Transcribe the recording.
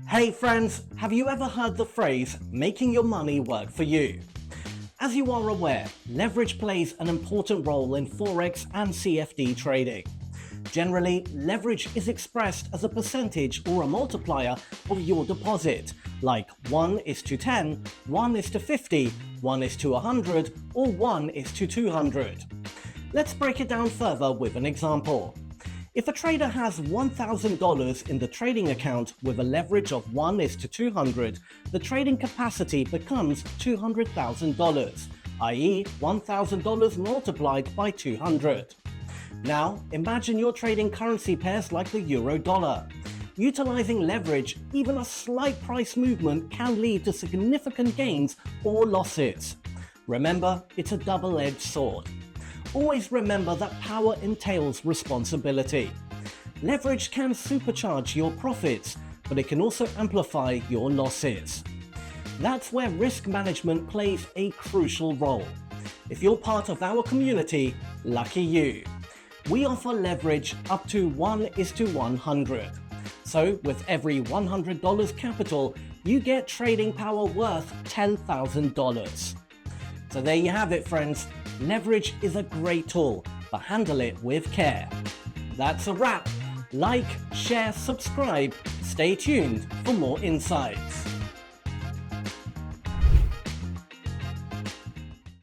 Hey friends, have you ever heard the phrase, making your money work for you? As you are aware, leverage plays an important role in Forex and CFD trading. Generally, leverage is expressed as a percentage or a multiplier of your deposit, like 1:10, 1:50, 1:100, or 1:200. Let's break it down further with an example. If a trader has $1,000 in the trading account with a leverage of 1:200, the trading capacity becomes $200,000, i.e. $1,000 multiplied by 200. Now, imagine you're trading currency pairs like the euro-dollar. Utilizing leverage, even a slight price movement can lead to significant gains or losses. Remember, it's a double-edged sword. Always remember that power entails responsibility. Leverage can supercharge your profits, but it can also amplify your losses. That's where risk management plays a crucial role. If you're part of our community, lucky you. We offer leverage up to 1:100. So with every $100 capital, you get trading power worth $10,000. So there you have it, friends. Leverage is a great tool, but handle it with care. That's a wrap. Like, share, subscribe. Stay tuned for more insights.